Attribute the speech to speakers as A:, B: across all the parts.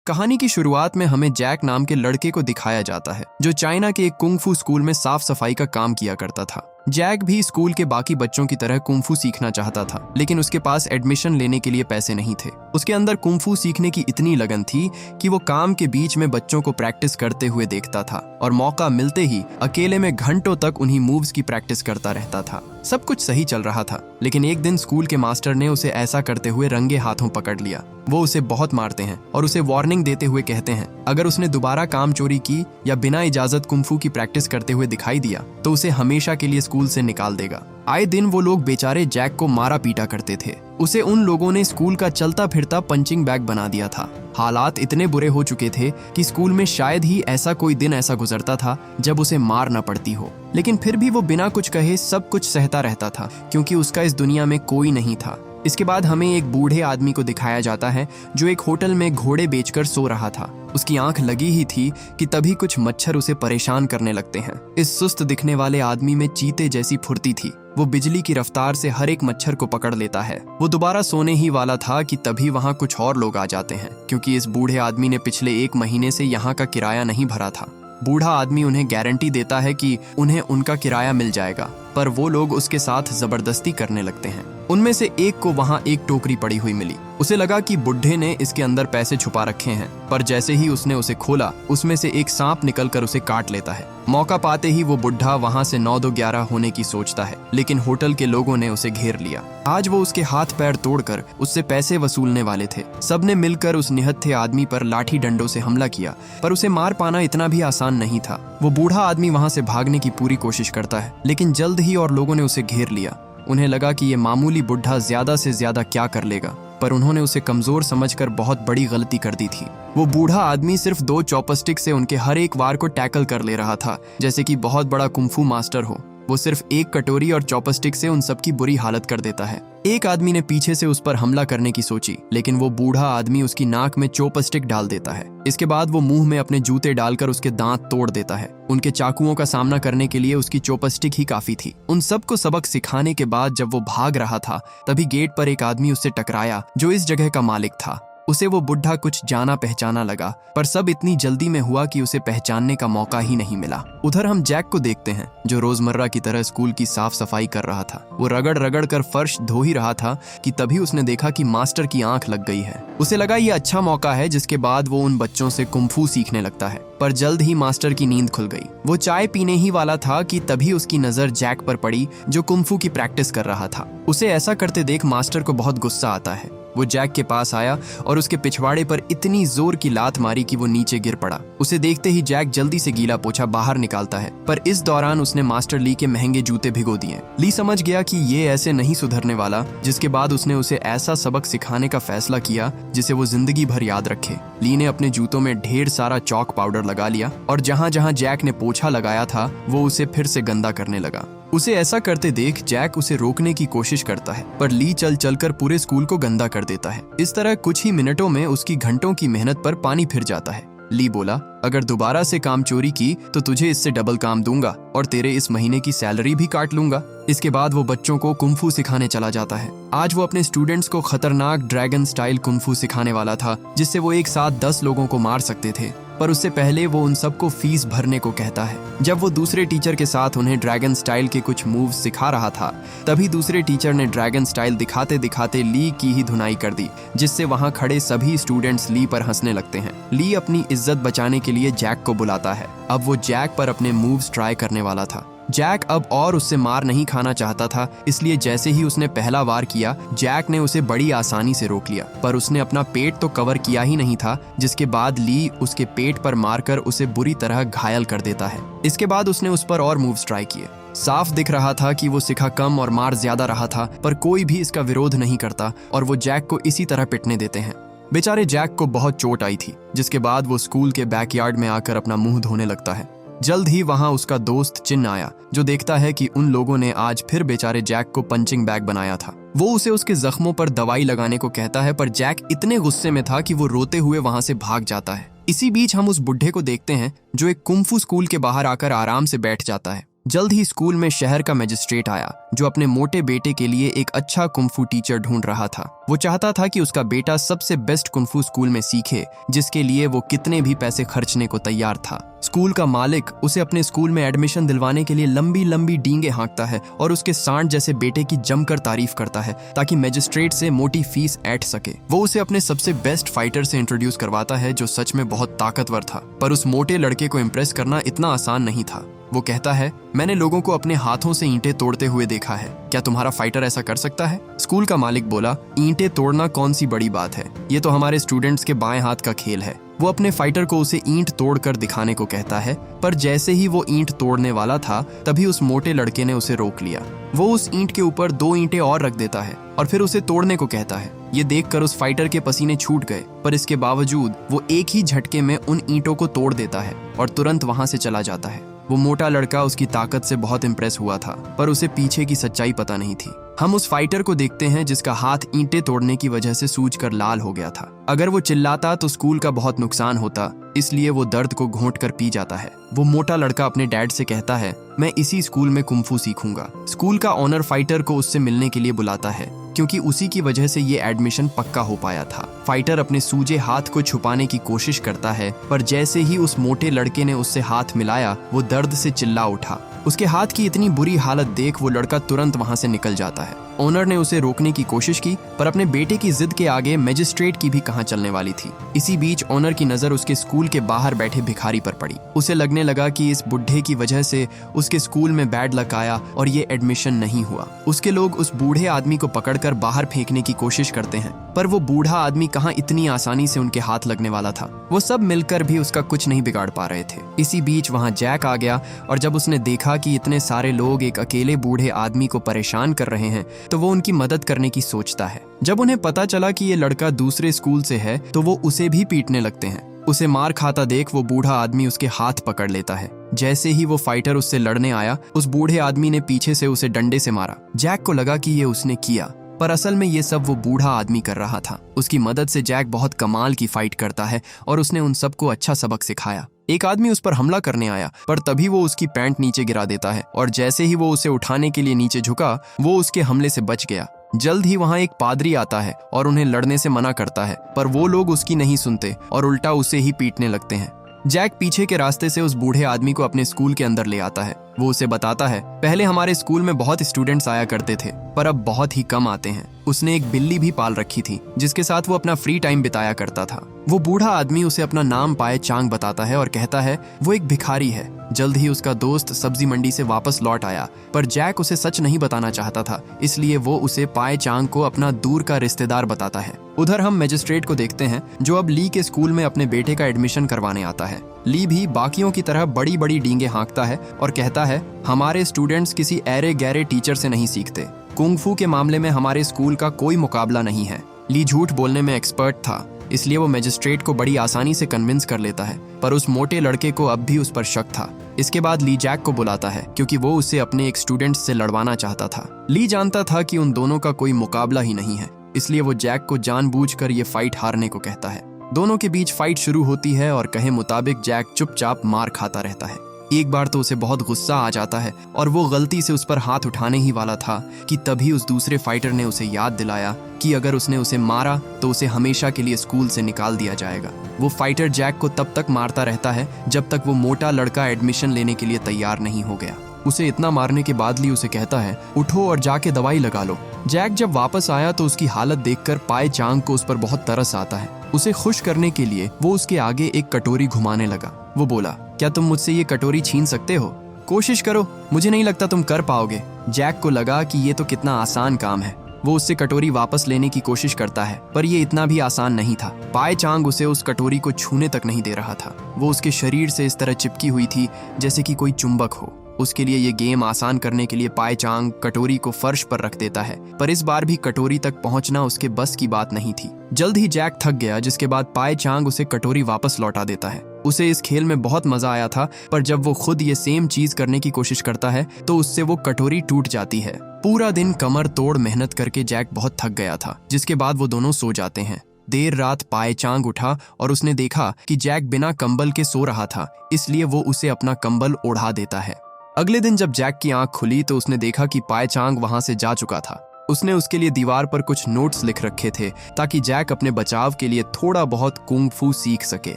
A: कहानी की शुरुआत में हमें जैक नाम के लड़के को दिखाया जाता है जो चाइना के एक कुंग-फू स्कूल में साफ सफाई का काम किया करता था। जैक भी स्कूल के बाकी बच्चों की तरह कुंग-फू सीखना चाहता था, लेकिन उसके पास एडमिशन लेने के लिए पैसे नहीं थे। उसके अंदर कुंग-फू सीखने की इतनी लगन थी कि वो काम के बीच में बच्चों को प्रैक्टिस करते हुए देखता था और मौका मिलते ही अकेले में घंटों तक उन्हीं मूव्स की प्रैक्टिस करता रहता था। सब कुछ सही चल रहा था, लेकिन एक दिन स्कूल के मास्टर ने उसे ऐसा करते हुए रंगे हाथों पकड़ लिया। वो उसे बहुत मारते हैं और उसे वार्निंग देते हुए कहते हैं अगर उसने दोबारा काम चोरी की या बिना इजाजत कुंग-फू की प्रैक्टिस करते हुए दिखाई दिया तो उसे हमेशा के लिए स्कूल से निकाल देगा। आए दिन वो लोग बेचारे जैक को मारा पीटा करते थे। उसे उन लोगों ने स्कूल का चलता फिरता पंचिंग बैग बना दिया था। हालात इतने बुरे हो चुके थे कि स्कूल में शायद ही ऐसा कोई दिन ऐसा गुजरता था जब उसे मार न पड़ती हो, लेकिन फिर भी वो बिना कुछ कहे सब कुछ सहता रहता था क्योंकि उसका इस दुनिया में कोई नहीं था। इसके बाद हमें एक बूढ़े आदमी को दिखाया जाता है जो एक होटल में घोड़े बेचकर सो रहा था। उसकी आंख लगी ही थी कि तभी कुछ मच्छर उसे परेशान करने लगते हैं। इस सुस्त दिखने वाले आदमी में चीते जैसी फुर्ती थी। वो बिजली की रफ्तार से हर एक मच्छर को पकड़ लेता है। वो दोबारा सोने ही वाला था कि तभी वहाँ कुछ और लोग आ जाते हैं क्योंकि इस बूढ़े आदमी ने पिछले 1 महीने से यहाँ का किराया नहीं भरा था। बूढ़ा आदमी उन्हें गारंटी देता है कि उन्हें उनका किराया मिल जाएगा, पर वो लोग उसके साथ जबरदस्ती करने लगते हैं। उनमें से एक को वहाँ एक टोकरी पड़ी हुई मिली। उसे लगा कि बुढ़े ने इसके अंदर पैसे छुपा रखे हैं, पर जैसे ही उसने उसे खोला उसमें से एक सांप निकलकर उसे काट लेता है। मौका पाते ही वो बुढ़ा वहाँ से 9-2-11 होने की सोचता है, लेकिन होटल के लोगों ने उसे घेर लिया। आज वो उसके हाथ पैर तोड़कर उससे पैसे वसूलने वाले थे। सबने मिलकर उस निहत्थे आदमी पर लाठी डंडों से हमला किया, पर उसे मार पाना इतना भी आसान नहीं था। वो बूढ़ा आदमी वहाँ से भागने की पूरी कोशिश करता है, लेकिन जल्द ही और लोगों ने उसे घेर लिया। उन्हें लगा कि ये मामूली बुढ़ा ज्यादा से ज्यादा क्या कर लेगा, पर उन्होंने उसे कमजोर समझकर बहुत बड़ी गलती कर दी थी। वो बूढ़ा आदमी सिर्फ 2 चॉपस्टिक से उनके हर एक वार को टैकल कर ले रहा था, जैसे कि बहुत बड़ा कुंग-फू मास्टर हो। वो सिर्फ एक कटोरी और चॉपस्टिक से उन सबकी बुरी हालत कर देता है। एक आदमी ने पीछे से उस पर हमला करने की सोची, लेकिन वो बूढ़ा आदमी उसकी नाक में चॉपस्टिक डाल देता है। इसके बाद वो मुंह में अपने जूते डालकर उसके दांत तोड़ देता है। उनके चाकुओं का सामना करने के लिए उसकी चॉपस्टिक ही काफी थी। उन सबको सबक सिखाने के बाद जब वो भाग रहा था, तभी गेट पर एक आदमी उससे टकराया जो इस जगह का मालिक था। उसे वो बुढ़ा कुछ जाना पहचाना लगा, पर सब इतनी जल्दी में हुआ कि उसे पहचानने का मौका ही नहीं मिला। उधर हम जैक को देखते हैं जो रोजमर्रा की तरह स्कूल की साफ सफाई कर रहा था। वो रगड़ रगड़ कर फर्श धो ही रहा था कि तभी उसने देखा कि मास्टर की आंख लग गई है। उसे लगा ये अच्छा मौका है, जिसके बाद वो उन बच्चों से कुंग-फू सीखने लगता है। पर जल्द ही मास्टर की नींद खुल गई। वो चाय पीने ही वाला था कि तभी उसकी नजर जैक पर पड़ी जो कुंग-फू की प्रैक्टिस कर रहा था। उसे ऐसा करते देख मास्टर को बहुत गुस्सा आता है। वो जैक के पास आया और उसके पिछवाड़े पर इतनी जोर की लात मारी कि वो नीचे गिर पड़ा। उसे देखते ही जैक जल्दी से गीला पोछा बाहर निकालता है, पर इस दौरान उसने मास्टर ली के महंगे जूते भिगो दिए। ली समझ गया कि ये ऐसे नहीं सुधरने वाला, जिसके बाद उसने उसे ऐसा सबक सिखाने का फैसला किया जिसे वो जिंदगी भर याद रखे। ली ने अपने जूतों में ढेर सारा चॉक पाउडर लगा लिया और जहाँ जहाँ जैक ने पोछा लगाया था वो उसे फिर से गंदा करने लगा। उसे ऐसा करते देख जैक उसे रोकने की कोशिश करता है, पर ली चल चलकर पूरे स्कूल को गंदा कर देता है। इस तरह कुछ ही मिनटों में उसकी घंटों की मेहनत पर पानी फिर जाता है। ली बोला, अगर दोबारा से काम चोरी की तो तुझे इससे डबल काम दूंगा और तेरे इस महीने की सैलरी भी काट लूंगा। इसके बाद वो बच्चों को कुंग-फू सिखाने चला जाता है। आज वो अपने स्टूडेंट्स को खतरनाक ड्रैगन स्टाइल कुंग-फू सिखाने वाला था, जिससे वो एक साथ 10 लोगों को मार सकते थे। पर उससे पहले वो उन सबको फीस भरने को कहता है। जब वो दूसरे टीचर के साथ उन्हें ड्रैगन स्टाइल के कुछ मूव्स सिखा रहा था, तभी दूसरे टीचर ने ड्रैगन स्टाइल दिखाते दिखाते ली की ही धुनाई कर दी, जिससे वहाँ खड़े सभी स्टूडेंट्स ली पर हंसने लगते हैं। ली अपनी इज्जत बचाने के लिए जैक को बुलाता है। अब वो जैक पर अपने मूव्स ट्राई करने वाला था। जैक अब और उससे मार नहीं खाना चाहता था, इसलिए जैसे ही उसने पहला वार किया, जैक ने उसे बड़ी आसानी से रोक लिया। पर उसने अपना पेट तो कवर किया ही नहीं था, जिसके बाद ली उसके पेट पर मारकर उसे बुरी तरह घायल कर देता है। इसके बाद उसने उस पर और मूव्स ट्राई किए। साफ दिख रहा था कि वो सिखा कम और मार ज्यादा रहा था, पर कोई भी इसका विरोध नहीं करता और वो जैक को इसी तरह पिटने देते हैं। बेचारे जैक को बहुत चोट आई थी, जिसके बाद वो स्कूल के बैकयार्ड में आकर अपना मुंह धोने लगता है। जल्द ही वहां उसका दोस्त चिन आया, जो देखता है कि उन लोगों ने आज फिर बेचारे जैक को पंचिंग बैग बनाया था। वो उसे उसके जख्मों पर दवाई लगाने को कहता है, पर जैक इतने गुस्से में था कि वो रोते हुए वहां से भाग जाता है। इसी बीच हम उस बुढ़े को देखते हैं जो एक कुंग-फू स्कूल के बाहर आकर आराम से बैठ जाता है। जल्द ही स्कूल में शहर का मजिस्ट्रेट आया, जो अपने मोटे बेटे के लिए एक अच्छा कुंफू टीचर ढूंढ रहा था। वो चाहता था कि उसका बेटा सबसे बेस्ट कुंफू स्कूल में सीखे, जिसके लिए वो कितने भी पैसे खर्चने को तैयार था। स्कूल का मालिक उसे अपने स्कूल में एडमिशन दिलवाने के लिए लंबी लंबी डींगे हाँकता है और उसके सांड जैसे बेटे की जमकर तारीफ करता है, ताकि मजिस्ट्रेट से मोटी फीस ऐंठ सके। वो उसे अपने सबसे बेस्ट फाइटर से इंट्रोड्यूस करवाता है, जो सच में बहुत ताकतवर था। पर उस मोटे लड़के को इम्प्रेस करना इतना आसान नहीं था। वो कहता है, मैंने लोगों को अपने हाथों से ईंटें तोड़ते हुए देखा है, क्या तुम्हारा फाइटर ऐसा कर सकता है? स्कूल का मालिक बोला, ईंटें तोड़ना कौन सी बड़ी बात है, ये तो हमारे स्टूडेंट्स के बाएं हाथ का खेल है। वो अपने फाइटर को उसे ईंट तोड़कर दिखाने को कहता है, पर जैसे ही वो ईंट तोड़ने वाला था, तभी उस मोटे लड़के ने उसे रोक लिया। वो उस ईंट के ऊपर 2 ईंटें और रख देता है और फिर उसे तोड़ने को कहता है। ये देखकर उस फाइटर के पसीने छूट गए, पर इसके बावजूद वो एक ही झटके में उन ईंटों को तोड़ देता है और तुरंत वहां से चला जाता है। वो मोटा लड़का उसकी ताकत से बहुत इम्प्रेस हुआ था, पर उसे पीछे की सच्चाई पता नहीं थी। हम उस फाइटर को देखते हैं जिसका हाथ ईंटें तोड़ने की वजह से सूजकर लाल हो गया था। अगर वो चिल्लाता तो स्कूल का बहुत नुकसान होता, इसलिए वो दर्द को घोंट कर पी जाता है। वो मोटा लड़का अपने डैड से कहता है, मैं इसी स्कूल में कुंफू सीखूंगा। स्कूल का ऑनर फाइटर को उससे मिलने के लिए बुलाता है, क्योंकि उसी की वजह से ये एडमिशन पक्का हो पाया था। फाइटर अपने सूजे हाथ को छुपाने की कोशिश करता है, पर जैसे ही उस मोटे लड़के ने उससे हाथ मिलाया, वो दर्द से चिल्ला उठा। उसके हाथ की इतनी बुरी हालत देख वो लड़का तुरंत वहां से निकल जाता है। ओनर ने उसे रोकने की कोशिश की, पर अपने बेटे की जिद के आगे मजिस्ट्रेट की भी कहां चलने वाली थी। इसी बीच ओनर की नजर उसके स्कूल के बाहर बैठे भिखारी पर पड़ी। उसे लगने लगा कि इस बुढ़े की वजह से उसके स्कूल में बैड लक आया और ये एडमिशन नहीं हुआ। उसके लोग उस बूढ़े आदमी को पकड़कर बाहर फेंकने की कोशिश करते हैं, पर वो बूढ़ा आदमी कहां इतनी आसानी से उनके हाथ लगने वाला था। वो सब मिलकर भी उसका कुछ नहीं बिगाड़ पा रहे थे। इसी बीच वहां जैक आ गया, और जब उसने देखा कि इतने सारे लोग एक अकेले बूढ़े आदमी को परेशान कर रहे हैं, तो वो उनकी मदद करने की सोचता है। जब उन्हें पता चला कि ये लड़का दूसरे स्कूल से है, तो वो उसे भी पीटने लगते हैं। उसे मार खाता देख वो बूढ़ा आदमी उसके हाथ पकड़ लेता है। जैसे ही वो फाइटर उससे लड़ने आया, उस बूढ़े आदमी ने पीछे से उसे डंडे से मारा। जैक को लगा कि ये उसने किया, पर असल में ये सब वो बूढ़ा आदमी कर रहा था। उसकी मदद से जैक बहुत कमाल की फाइट करता है और उसने उन सबको अच्छा सबक सिखाया। एक आदमी उस पर हमला करने आया, पर तभी वो उसकी पैंट नीचे गिरा देता है, और जैसे ही वो उसे उठाने के लिए नीचे झुका, वो उसके हमले से बच गया। जल्द ही वहां एक पादरी आता है और उन्हें लड़ने से मना करता है, पर वो लोग उसकी नहीं सुनते और उल्टा उसे ही पीटने लगते हैं। जैक पीछे के रास्ते से उस बूढ़े आदमी को अपने स्कूल के अंदर ले आता है। वो उसे बताता है, पहले हमारे स्कूल में बहुत स्टूडेंट्स आया करते थे, पर अब बहुत ही कम आते हैं। उसने एक बिल्ली भी पाल रखी थी, जिसके साथ वो अपना फ्री टाइम बिताया करता था। वो बूढ़ा आदमी उसे अपना नाम पाए चांग बताता है और कहता है वो एक भिखारी है। जल्द ही उसका दोस्त सब्जी मंडी से वापस लौट आया, पर जैक उसे सच नहीं बताना चाहता था, इसलिए वो उसे पाए चांग को अपना दूर का रिश्तेदार बताता है। उधर हम मजिस्ट्रेट को देखते हैं, जो अब ली के स्कूल में अपने बेटे का एडमिशन करवाने आता है। ली भी बाकियों की तरह बड़ी बड़ी डींगे हाँकता है और कहता है, हमारे स्टूडेंट्स किसी ऐरे गहरे टीचर से नहीं सीखते। कुंग-फू के मामले में हमारे स्कूल का कोई मुकाबला नहीं है। ली झूठ बोलने में एक्सपर्ट था, इसलिए वो मजिस्ट्रेट को बड़ी आसानी से कन्विंस कर लेता है, पर उस मोटे लड़के को अब भी उस पर शक था। इसके बाद ली जैक को बुलाता है, क्योंकि वो उसे अपने एक स्टूडेंट से लड़वाना चाहता था। ली जानता था कि उन दोनों का कोई मुकाबला ही नहीं है, इसलिए वो जैक को जानबूझकर ये फाइट हारने को कहता है। दोनों के बीच फाइट शुरू होती है और कहे मुताबिक जैक चुपचाप मार खाता रहता है। एक बार तो उसे बहुत गुस्सा आ जाता है और वो गलती से उस पर हाथ उठाने ही वाला था कि तभी उस दूसरे फाइटर ने उसे याद दिलाया कि अगर उसने उसे मारा तो उसे हमेशा के लिए स्कूल से निकाल दिया जाएगा। वो फाइटर जैक को तब तक मारता रहता है जब तक वो मोटा लड़का एडमिशन लेने के लिए तैयार नहीं हो गया। उसे इतना मारने के बाद ली उसे कहता है, उठो और जाके दवाई लगा लो। जैक जब वापस आया तो उसकी हालत देखकर पाए चांग को उस पर बहुत तरस आता है। उसे खुश करने के लिए वो उसके आगे एक कटोरी घुमाने लगा। वो बोला, क्या तुम मुझसे ये कटोरी छीन सकते हो? कोशिश करो, मुझे नहीं लगता तुम कर पाओगे। जैक को लगा कि ये तो कितना आसान काम है। वो उससे कटोरी वापस लेने की कोशिश करता है, पर ये इतना भी आसान नहीं था। पाए चांग उसे उस कटोरी को छूने तक नहीं दे रहा था। वो उसके शरीर से इस तरह चिपकी हुई थी जैसे कि कोई चुंबक हो। उसके लिए ये गेम आसान करने के लिए पाए चांग कटोरी को फर्श पर रख देता है, पर इस बार भी कटोरी तक पहुंचना उसके बस की बात नहीं थी। जल्द ही जैक थक गया, जिसके बाद पाए चांग उसे कटोरी वापस लौटा देता है। उसे इस खेल में बहुत मजा आया था, पर जब वो खुद ये सेम चीज करने की कोशिश करता है तो उससे वो कटोरी टूट जाती है। पूरा दिन कमर तोड़ मेहनत करके जैक बहुत थक गया था, जिसके बाद वो दोनों सो जाते हैं। देर रात पाए चांग उठा और उसने देखा कि जैक बिना कंबल के सो रहा था, इसलिए वो उसे अपना कंबल ओढ़ा देता है। अगले दिन जब जैक की आंख खुली तो उसने देखा कि पाए चांग वहां से जा चुका था। उसने उसके लिए दीवार पर कुछ नोट्स लिख रखे थे ताकि जैक अपने बचाव के लिए थोड़ा बहुत कुंग फू सीख सके।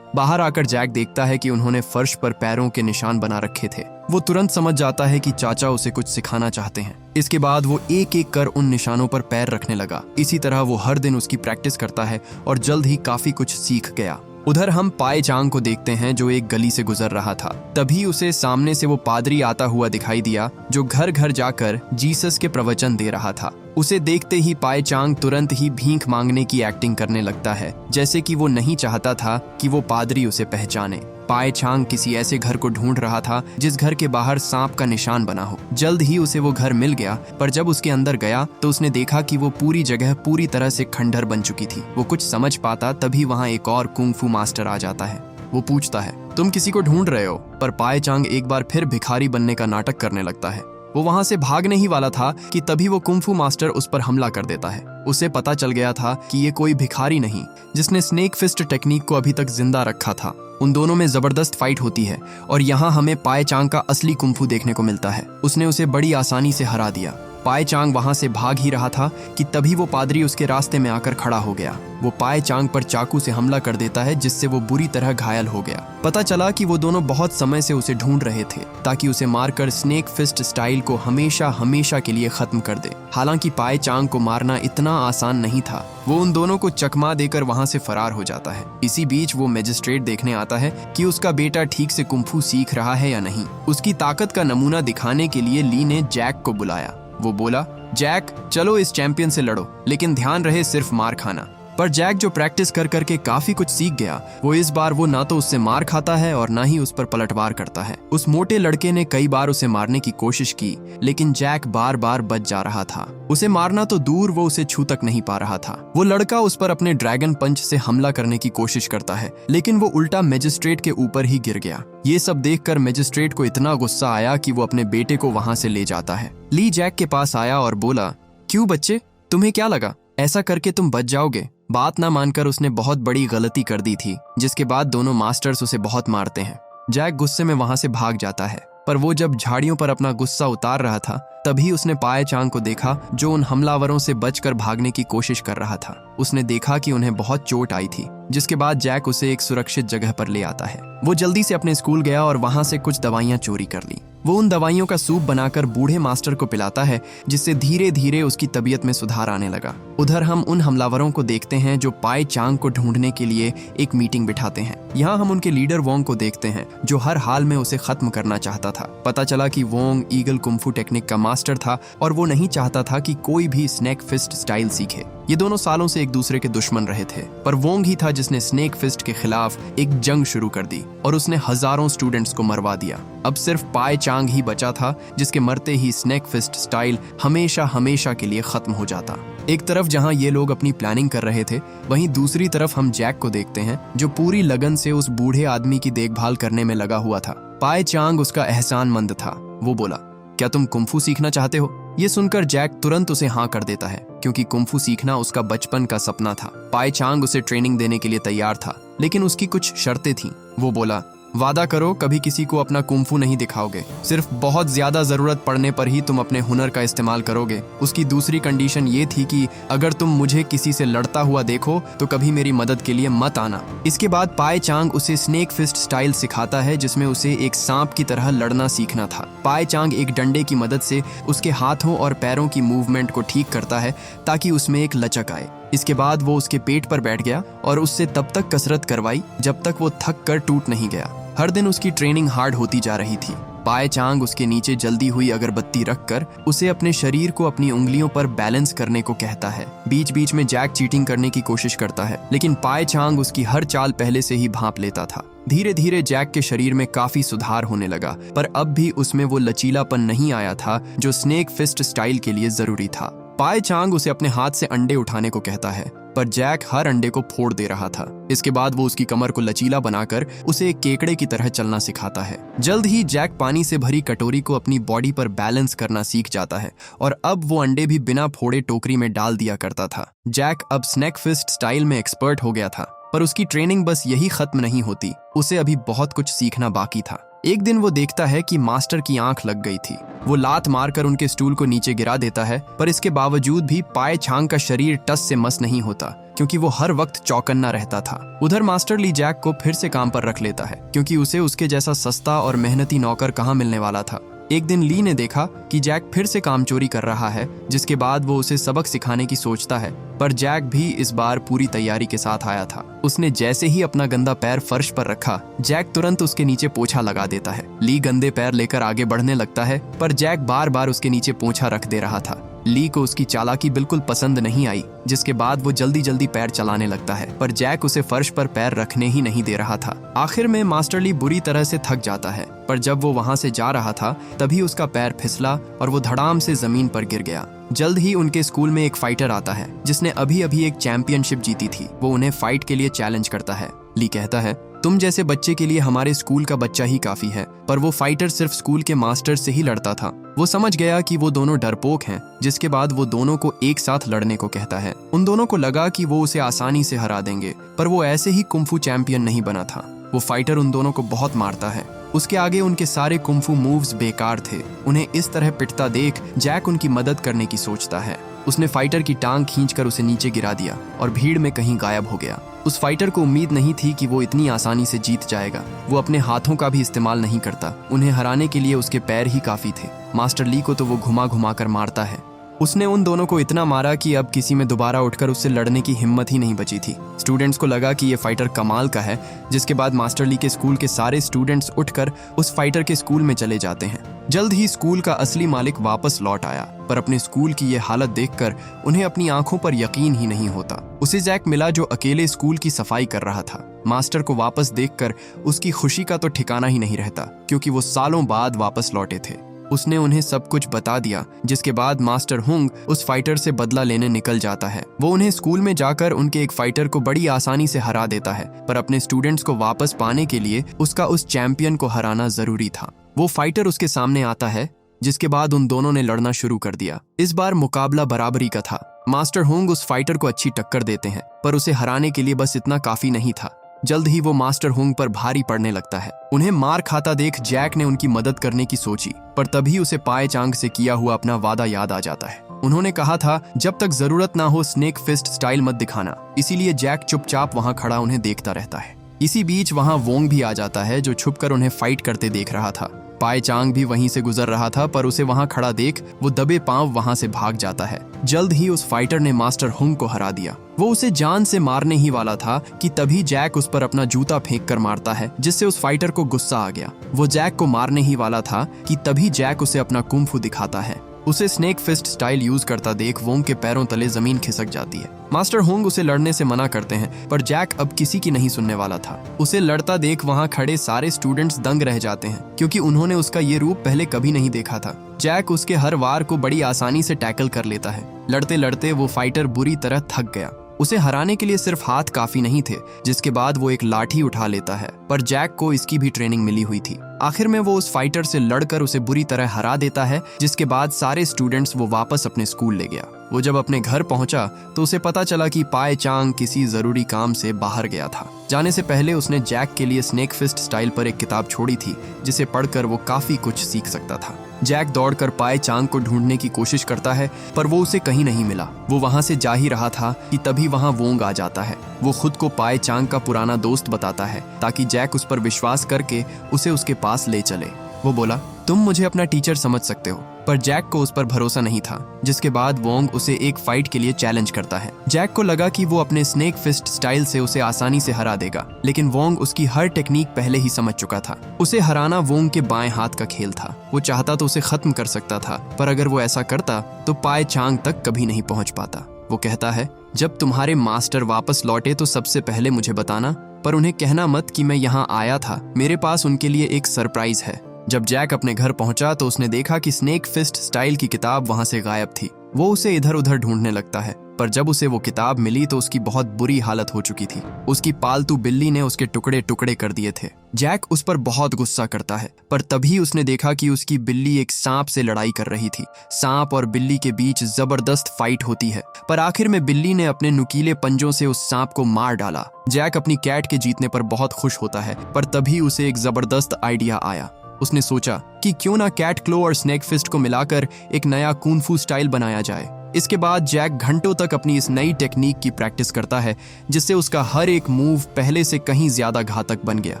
A: बाहर आकर जैक देखता है कि उन्होंने फर्श पर पैरों के निशान बना रखे थे। वो तुरंत समझ जाता है कि चाचा उसे कुछ सिखाना चाहते हैं। इसके बाद वो एक एक कर उन निशानों पर पैर रखने लगा। इसी तरह वो हर दिन उसकी प्रैक्टिस करता है और जल्द ही काफी कुछ सीख गया। उधर हम पाए चांग को देखते हैं जो एक गली से गुजर रहा था। तभी उसे सामने से वो पादरी आता हुआ दिखाई दिया जो घर घर जाकर जीसस के प्रवचन दे रहा था। उसे देखते ही पाए चांग तुरंत ही भीख मांगने की एक्टिंग करने लगता है, जैसे कि वो नहीं चाहता था कि वो पादरी उसे पहचाने। पाए चांग किसी ऐसे घर को ढूंढ रहा था जिस घर के बाहर सांप का निशान बना हो। जल्द ही उसे वो घर मिल गया, पर जब उसके अंदर गया तो उसने देखा कि वो पूरी जगह पूरी तरह से खंडहर बन चुकी थी। वो कुछ समझ पाता तभी वहाँ एक और कुंग फू मास्टर आ जाता है। वो पूछता है, तुम किसी को ढूंढ रहे हो? पर पाए चांग एक बार फिर भिखारी बनने का नाटक करने लगता है। वो वहां से भागने ही वाला था कि तभी वो कुंग फू मास्टर उस पर हमला कर देता है। उसे पता चल गया था कि ये कोई भिखारी नहीं, जिसने स्नेक फिस्ट टेक्निक को अभी तक जिंदा रखा था। उन दोनों में जबरदस्त फाइट होती है और यहाँ हमें पाए चांग का असली कुंग फू देखने को मिलता है। उसने उसे बड़ी आसानी से हरा दिया। पाए चांग वहां से भाग ही रहा था कि तभी वो पादरी उसके रास्ते में आकर खड़ा हो गया। वो पाए चांग पर चाकू से हमला कर देता है जिससे वो बुरी तरह घायल हो गया। पता चला कि वो दोनों बहुत समय से उसे ढूंढ रहे थे ताकि उसे मारकर स्नेक फिस्ट स्टाइल को हमेशा हमेशा के लिए खत्म कर दे। हालांकि पाए चांग को मारना इतना आसान नहीं था। वो उन दोनों को चकमा देकर वहां से फरार हो जाता है। इसी बीच वो मजिस्ट्रेट देखने आता है कि उसका बेटा ठीक से कुंग फू सीख रहा है या नहीं। उसकी ताकत का नमूना दिखाने के लिए ली ने जैक को बुलाया। वो बोला, जैक चलो इस चैंपियन से लड़ो, लेकिन ध्यान रहे सिर्फ मार खाना। पर जैक जो प्रैक्टिस कर करके काफी कुछ सीख गया, वो इस बार वो ना तो उससे मार खाता है और ना ही उस पर पलटवार करता है। उस मोटे लड़के ने कई बार उसे मारने की कोशिश की, लेकिन जैक बार बार बच जा रहा था। उसे मारना तो दूर, वो उसे छू तक नहीं पा रहा था। वो लड़का उस पर अपने ड्रैगन पंच से हमला करने की कोशिश करता है, लेकिन वो उल्टा मजिस्ट्रेट के ऊपर ही गिर गया। ये सब देखकर मजिस्ट्रेट को इतना गुस्सा आया कि वो अपने बेटे को वहां से ले जाता है। ली जैक के पास आया और बोला, क्यों बच्चे, तुम्हें क्या लगा ऐसा करके तुम बच जाओगे? बात ना मानकर उसने बहुत बड़ी गलती कर दी थी, जिसके बाद दोनों मास्टर्स उसे बहुत मारते हैं। जैक गुस्से में वहां से भाग जाता है, पर वो जब झाड़ियों पर अपना गुस्सा उतार रहा था तभी उसने पाए चांग को देखा जो उन हमलावरों से बचकर भागने की कोशिश कर रहा था। उसने देखा कि उन्हें बहुत चोट आई थी, जिसके बाद जैक उसे एक सुरक्षित जगह पर ले आता है। वो जल्दी से अपने स्कूल गया और वहां से कुछ दवाइयां चोरी कर ली। वो उन दवाइयों का सूप बनाकर बूढ़े मास्टर को पिलाता है, जिससे धीरे धीरे उसकी तबीयत में सुधार आने लगा। उधर हम उन हमलावरों को देखते हैं जो पाए चांग को ढूंढने के लिए एक मीटिंग बिठाते हैं। यहाँ हम उनके लीडर वोंग को देखते हैं जो हर हाल में उसे खत्म करना चाहता था। पता चला कि वोंग ईगल कुंग फू टेक्निक का मास्टर था और वो नहीं चाहता था कि कोई भी स्नेक फिस्ट स्टाइल सीखे। ये दोनों सालों से एक दूसरे के दुश्मन रहे थे, पर वोंग ही था जिसने स्नेक फिस्ट के खिलाफ एक जंग शुरू कर दी और उसने हजारों स्टूडेंट्स को मरवा दिया। अब सिर्फ पाए चांग ही बचा था जिसके मरते ही स्नेक फिस्ट स्टाइल हमेशा हमेशा के लिए खत्म हो जाता। एक तरफ जहां ये लोग अपनी प्लानिंग कर रहे थे, वहीं दूसरी तरफ हम जैक को देखते हैं जो पूरी लगन से उस बूढ़े आदमी की देखभाल करने में लगा हुआ था। पाए चांग उसका एहसानमंद था। वो बोला, क्या तुम कुंग फू सीखना चाहते हो? ये सुनकर जैक तुरंत उसे हाँ कर देता है, क्योंकि कुंग फू सीखना उसका बचपन का सपना था। पाए चांग उसे ट्रेनिंग देने के लिए तैयार था, लेकिन उसकी कुछ शर्तें थीं। वो बोला, वादा करो कभी किसी को अपना कुंग फू नहीं दिखाओगे, सिर्फ बहुत ज्यादा जरूरत पड़ने पर ही तुम अपने हुनर का इस्तेमाल करोगे। उसकी दूसरी कंडीशन ये थी कि अगर तुम मुझे किसी से लड़ता हुआ देखो तो कभी मेरी मदद के लिए मत आना। इसके बाद पाए चांग उसे स्नेक फिस्ट स्टाइल सिखाता है, जिसमें उसे एक सांप की तरह लड़ना सीखना था। पाए चांग एक डंडे की मदद से उसके हाथों और पैरों की मूवमेंट को ठीक करता है ताकि उसमें एक लचक आए। इसके बाद वो उसके पेट पर बैठ गया और उससे तब तक कसरत करवाई जब तक वो थक कर टूट नहीं गया। हर दिन उसकी ट्रेनिंग हार्ड होती जा रही थी। पाए चांग उसके नीचे जल्दी हुई अगरबत्ती रखकर उसे अपने शरीर को अपनी उंगलियों पर बैलेंस करने को कहता है। बीच बीच में जैक चीटिंग करने की कोशिश करता है, लेकिन पाए चांग उसकी हर चाल पहले से ही भांप लेता था। धीरे धीरे जैक के शरीर में काफी सुधार होने लगा, पर अब भी उसमें वो लचीलापन नहीं आया था जो स्नेक फिस्ट स्टाइल के लिए जरूरी था। पाए चांग उसे अपने हाथ से अंडे उठाने को कहता है, पर जैक हर अंडे को फोड़ दे रहा था। इसके बाद वो उसकी कमर को लचीला बनाकर उसे एक केकड़े की तरह चलना सिखाता है। जल्द ही जैक पानी से भरी कटोरी को अपनी बॉडी पर बैलेंस करना सीख जाता है और अब वो अंडे भी बिना फोड़े टोकरी में डाल दिया करता था। जैक अब स्नेक फिस्ट स्टाइल में एक्सपर्ट हो गया था, पर उसकी ट्रेनिंग बस यही खत्म नहीं होती, उसे अभी बहुत कुछ सीखना बाकी था। एक दिन वो देखता है कि मास्टर की आंख लग गई थी। वो लात मारकर उनके स्टूल को नीचे गिरा देता है, पर इसके बावजूद भी पाए चांग का शरीर टस से मस नहीं होता, क्योंकि वो हर वक्त चौकन्ना रहता था। उधर मास्टर ली जैक को फिर से काम पर रख लेता है, क्योंकि उसे उसके जैसा सस्ता और मेहनती नौकर कहाँ मिलने वाला था। एक दिन ली ने देखा कि जैक फिर से काम चोरी कर रहा है, जिसके बाद वो उसे सबक सिखाने की सोचता है, पर जैक भी इस बार पूरी तैयारी के साथ आया था। उसने जैसे ही अपना गंदा पैर फर्श पर रखा, जैक तुरंत उसके नीचे पोंछा लगा देता है। ली गंदे पैर लेकर आगे बढ़ने लगता है, पर जैक बार बार उसके नीचे पोंछा रख दे रहा था। ली को उसकी चालाकी बिल्कुल पसंद नहीं आई, जिसके बाद वो जल्दी जल्दी पैर चलाने लगता है, पर जैक उसे फर्श पर पैर रखने ही नहीं दे रहा था। आखिर में मास्टर ली बुरी तरह से थक जाता है, पर जब वो वहां से जा रहा था तभी उसका पैर फिसला और वो धड़ाम से जमीन पर गिर गया। जल्द ही उनके स्कूल में एक फाइटर आता है, जिसने अभी अभी एक चैंपियनशिप जीती थी। वो उन्हें फाइट के लिए चैलेंज करता है। ली कहता है, तुम जैसे बच्चे के लिए हमारे स्कूल का बच्चा ही काफी है, पर वो फाइटर सिर्फ स्कूल के मास्टर से ही लड़ता था। वो समझ गया कि वो दोनों डरपोक हैं, जिसके बाद वो दोनों को एक साथ लड़ने को कहता है। उन दोनों को लगा कि वो उसे आसानी से हरा देंगे, पर वो ऐसे ही कुंफू चैंपियन नहीं बना था। वो फाइटर उन दोनों को बहुत मारता है। उसके आगे उनके सारे कुंफू मूव्स बेकार थे। उन्हें इस तरह पिटता देख जैक उनकी मदद करने की सोचता है। उसने फाइटर की टांग खींचकर उसे नीचे गिरा दिया और भीड़ में कहीं गायब हो गया। उस फाइटर को उम्मीद नहीं थी कि वो इतनी आसानी से जीत जाएगा। वो अपने हाथों का भी इस्तेमाल नहीं करता। उन्हें हराने के लिए उसके पैर ही काफी थे। मास्टर ली को तो वो घुमा घुमा कर मारता है। उसने उन दोनों को इतना मारा कि अब किसी में दोबारा उठकर उससे लड़ने की हिम्मत ही नहीं बची थी। स्टूडेंट्स को लगा कि ये फाइटर कमाल का है, जिसके बाद मास्टर ली के स्कूल के सारे स्टूडेंट्स उठकर उस फाइटर के स्कूल में चले जाते हैं। जल्द ही स्कूल का असली मालिक वापस लौट आया, पर अपने स्कूल की ये हालत देखकर उन्हें अपनी आंखों पर यकीन ही नहीं होता। उसे जैक मिला, जो अकेले स्कूल की सफाई कर रहा था। मास्टर को वापस देखकर उसकी खुशी का तो ठिकाना ही नहीं रहता, क्योंकि वो सालों बाद वापस लौटे थे। उसने उन्हें सब कुछ बता दिया, जिसके बाद मास्टर हुंग उस फाइटर से बदला लेने निकल जाता है। वो उन्हें स्कूल में जाकर उनके एक फाइटर को बड़ी आसानी से हरा देता है, पर अपने स्टूडेंट्स को वापस पाने के लिए उसका उस चैंपियन को हराना जरूरी था। वो फाइटर उसके सामने आता है, जिसके बाद उन दोनों ने लड़ना शुरू कर दिया। इस बार मुकाबला बराबरी का था। मास्टर हुंग उस फाइटर को अच्छी टक्कर देते हैं, पर उसे हराने के लिए बस इतना काफी नहीं था। जल्द ही वो मास्टर हुंग पर भारी पड़ने लगता है। उन्हें मार खाता देख जैक ने उनकी मदद करने की सोची, पर तभी उसे पाए चांग से किया हुआ अपना वादा याद आ जाता है। उन्होंने कहा था, जब तक जरूरत ना हो स्नेक फिस्ट स्टाइल मत दिखाना। इसीलिए जैक चुपचाप वहां खड़ा उन्हें देखता रहता है। इसी बीच वहां वोंग भी आ जाता है, जो छुपकर उन्हें फाइट करते देख रहा था। पाए चांग भी वहीं से गुजर रहा था, पर उसे वहां खड़ा देख वो दबे पांव वहां से भाग जाता है। जल्द ही उस फाइटर ने मास्टर हुंग को हरा दिया। वो उसे जान से मारने ही वाला था कि तभी जैक उस पर अपना जूता फेंक कर मारता है, जिससे उस फाइटर को गुस्सा आ गया। वो जैक को मारने ही वाला था कि तभी जैक उसे अपना कुंफू दिखाता है। उसे स्नेक फिस्ट स्टाइल यूज करता देख वोंग के पैरों तले जमीन खिसक जाती है। मास्टर हुंग उसे लड़ने से मना करते हैं, पर जैक अब किसी की नहीं सुनने वाला था। उसे लड़ता देख वहां खड़े सारे स्टूडेंट्स दंग रह जाते हैं, क्योंकि उन्होंने उसका ये रूप पहले कभी नहीं देखा था। जैक उसके हर वार को बड़ी आसानी से टैकल कर लेता है। लड़ते लड़ते वो फाइटर बुरी तरह थक गया। उसे हराने के लिए सिर्फ हाथ काफी नहीं थे, जिसके बाद वो एक लाठी उठा लेता है, पर जैक को इसकी भी ट्रेनिंग मिली हुई थी। आखिर में वो उस फाइटर से लड़कर उसे बुरी तरह हरा देता है, जिसके बाद सारे स्टूडेंट्स वो वापस अपने स्कूल ले गया। वो जब अपने घर पहुंचा तो उसे पता चला कि पाए चांग किसी जरूरी काम से बाहर गया था। जाने से पहले उसने जैक के लिए स्नेक फिस्ट स्टाइल पर एक किताब छोड़ी थी, जिसे पढ़कर वो काफी कुछ सीख सकता था। जैक दौड़कर पाए चांग को ढूंढने की कोशिश करता है, पर वो उसे कहीं नहीं मिला। वो वहां से जा ही रहा था कि तभी वहां वोंग आ जाता है। वो खुद को पाए चांग का पुराना दोस्त बताता है, ताकि जैक उस पर विश्वास करके उसे उसके पास ले चले। वो बोला, तुम मुझे अपना टीचर समझ सकते हो, पर जैक को उस पर भरोसा नहीं था। जिसके बाद वोंग उसे एक फाइट के लिए चैलेंज करता है। जैक को लगा कि वो अपने स्नेक फिस्ट स्टाइल से उसे आसानी से हरा देगा, लेकिन वोंग उसकी हर टेक्निक पहले ही समझ चुका था। उसे हराना वोंग के बाएं हाथ का खेल था। वो चाहता तो उसे खत्म कर सकता था, पर अगर वो ऐसा करता तो पाए चांग तक कभी नहीं पहुंच पाता। वो कहता है, जब तुम्हारे मास्टर वापस लौटे तो सबसे पहले मुझे बताना, पर उन्हें कहना मत कि मैं यहाँ आया था। मेरे पास उनके लिए एक सरप्राइज है। जब जैक अपने घर पहुंचा तो उसने देखा कि स्नेक फिस्ट स्टाइल की किताब वहां से गायब थी। वो उसे इधर उधर ढूंढने लगता है, पर जब उसे वो किताब मिली तो उसकी बहुत बुरी हालत हो चुकी थी। उसकी पालतू बिल्ली ने उसके टुकड़े टुकड़े कर दिए थे। जैक उस पर बहुत गुस्सा करता है, पर तभी उसने देखा कि उसकी बिल्ली एक सांप से लड़ाई कर रही थी। सांप और बिल्ली के बीच जबरदस्त फाइट होती है, पर आखिर में बिल्ली ने अपने नुकीले पंजों से उस सांप को मार डाला। जैक अपनी कैट के जीतने पर बहुत खुश होता है, पर तभी उसे एक जबरदस्त आइडिया आया। उसने सोचा कि क्यों ना कैट क्लो और स्नेक फिस्ट को मिलाकर एक नया कूंग फू स्टाइल बनाया जाए। इसके बाद जैक घंटों तक अपनी इस नई टेक्निक की प्रैक्टिस करता है, जिससे उसका हर एक मूव पहले से कहीं ज्यादा घातक बन गया।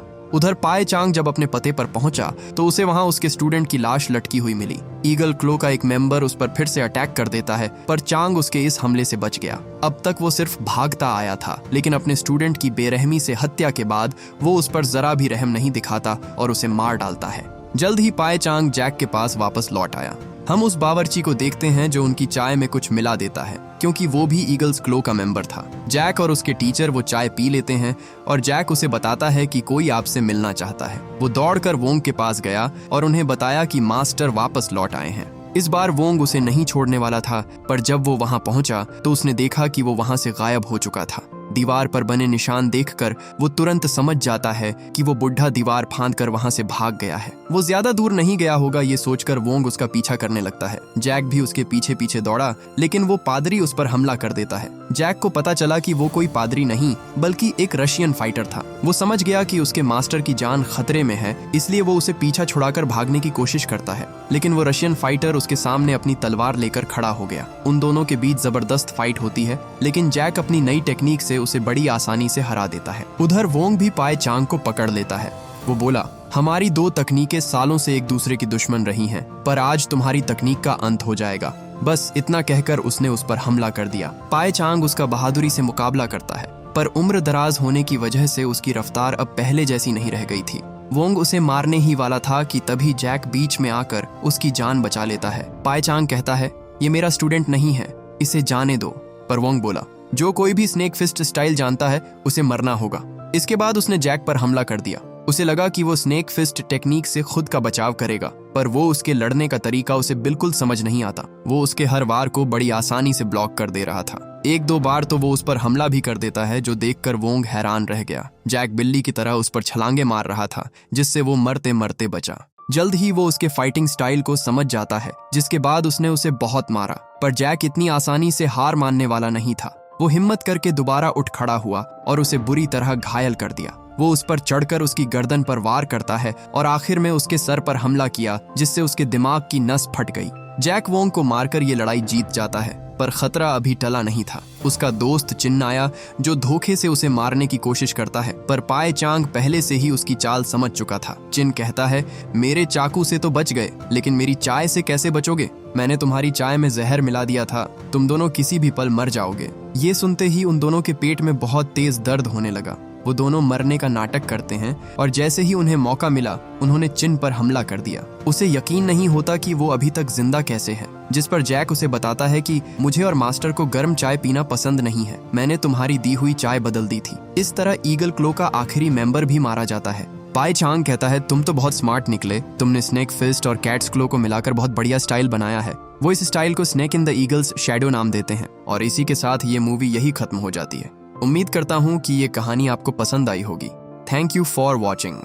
A: उधर पाए चांग जब अपने पते पर पहुंचा तो उसे वहां उसके स्टूडेंट की लाश लटकी हुई मिली। ईगल क्लो का एक मेंबर उस पर फिर से अटैक कर देता है, पर चांग उसके इस हमले से बच गया। अब तक वो सिर्फ भागता आया था, लेकिन अपने स्टूडेंट की बेरहमी से हत्या के बाद वो उस पर जरा भी रहम नहीं दिखाता और उसे मार डालता है। जल्द ही पाए चांग जैक के पास वापस लौट आया। हम उस बावर्ची को देखते हैं जो उनकी चाय में कुछ मिला देता है, क्योंकि वो भी ईगल्स क्लो का मेंबर था। जैक और उसके टीचर वो चाय पी लेते हैं और जैक उसे बताता है कि कोई आपसे मिलना चाहता है। वो दौड़कर वोंग के पास गया और उन्हें बताया कि मास्टर वापस लौट आए हैं। इस बार वोंग उसे नहीं छोड़ने वाला था, पर जब वो वहां पहुंचा तो उसने देखा कि वो वहां से गायब हो चुका था। दीवार पर बने निशान देखकर वो तुरंत समझ जाता है कि वो बुढ़ा दीवार फांदकर वहां से भाग गया है। वो ज्यादा दूर नहीं गया होगा ये सोचकर वोंग उसका पीछा करने लगता है। जैक भी उसके पीछे पीछे दौड़ा, लेकिन वो पादरी उस पर हमला कर देता है। जैक को पता चला कि वो कोई पादरी नहीं बल्कि एक रशियन फाइटर था। वो समझ गया कि उसके मास्टर की जान खतरे में है, इसलिए वो उसे पीछा छुड़ाकर भागने की कोशिश करता है, लेकिन वो रशियन फाइटर उसके सामने अपनी तलवार लेकर खड़ा हो गया। उन दोनों के बीच जबरदस्त फाइट होती है, लेकिन जैक अपनी नई टेक्निक से उसे बड़ी आसानी से हरा देता है। उधर वोंग भी पाए चांग को पकड़ लेता है। वो बोला, हमारी दो तकनीकें सालों से एक दूसरे की दुश्मन रही हैं, पर आज तुम्हारी तकनीक का अंत हो जाएगा। बस इतना कहकर उसने उस पर हमला कर दिया। पाए चांग उसका बहादुरी से मुकाबला करता है, पर उम्र दराज होने की वजह से उसकी रफ्तार अब पहले जैसी नहीं रह गई थी। वोंग उसे मारने ही वाला था कि तभी जैक बीच में आकर उसकी जान बचा लेता है। पाए चांग कहता है, ये मेरा स्टूडेंट नहीं है, इसे जाने दो। पर वोंग बोला, जो कोई भी स्नेक फिस्ट स्टाइल जानता है उसे मरना होगा। इसके बाद उसने जैक पर हमला कर दिया। उसे लगा कि वो स्नेक फिस्ट टेक्निक से खुद का बचाव करेगा, पर वो उसके लड़ने का तरीका उसे बिल्कुल समझ नहीं आता। वो उसके हर वार को बड़ी आसानी से ब्लॉक कर दे रहा था। एक दो बार तो वो उस पर हमला भी कर देता है, जो देखकर वोंग हैरान रह गया। जैक बिल्ली की तरह उस पर छलांगे मार रहा था, जिससे वो मरते मरते बचा। जल्द ही वो उसके फाइटिंग स्टाइल को समझ जाता है, जिसके बाद उसने उसे बहुत मारा। पर जैक इतनी आसानी से हार मानने वाला नहीं था। वो हिम्मत करके दोबारा उठ खड़ा हुआ और उसे बुरी तरह घायल कर दिया। वो उस पर चढ़कर उसकी गर्दन पर वार करता है और आखिर में उसके सर पर हमला किया, जिससे उसके दिमाग की नस फट गई। जैक वोंग को मारकर ये लड़ाई जीत जाता है, पर खतरा अभी टला नहीं था। उसका दोस्त चिन आया, जो धोखे से उसे मारने की कोशिश करता है, पर पाए चांग पहले से ही उसकी चाल समझ चुका था। चिन कहता है, मेरे चाकू से तो बच गए, लेकिन मेरी चाय से कैसे बचोगे? मैंने तुम्हारी चाय में जहर मिला दिया था, तुम दोनों किसी भी पल मर जाओगे। ये सुनते ही उन दोनों के पेट में बहुत तेज दर्द होने लगा। वो दोनों मरने का नाटक करते हैं और जैसे ही उन्हें मौका मिला उन्होंने चिन पर हमला कर दिया। उसे यकीन नहीं होता कि वो अभी तक जिंदा कैसे है, जिस पर जैक उसे बताता है कि मुझे और मास्टर को गर्म चाय पीना पसंद नहीं है, मैंने तुम्हारी दी हुई चाय बदल दी थी। इस तरह ईगल क्लो का आखिरी मेंबर भी मारा जाता है। पाए चांग कहता है, तुम तो बहुत स्मार्ट निकले, तुमने स्नेक फिस्ट और कैट्स क्लो को मिलाकर बहुत बढ़िया स्टाइल बनाया है। वो इस स्टाइल को snake in the eagles shadow नाम देते हैं, और इसी के साथ ये मूवी यही खत्म हो जाती है। उम्मीद करता हूँ कि ये कहानी आपको पसंद आई होगी। Thank you for watching.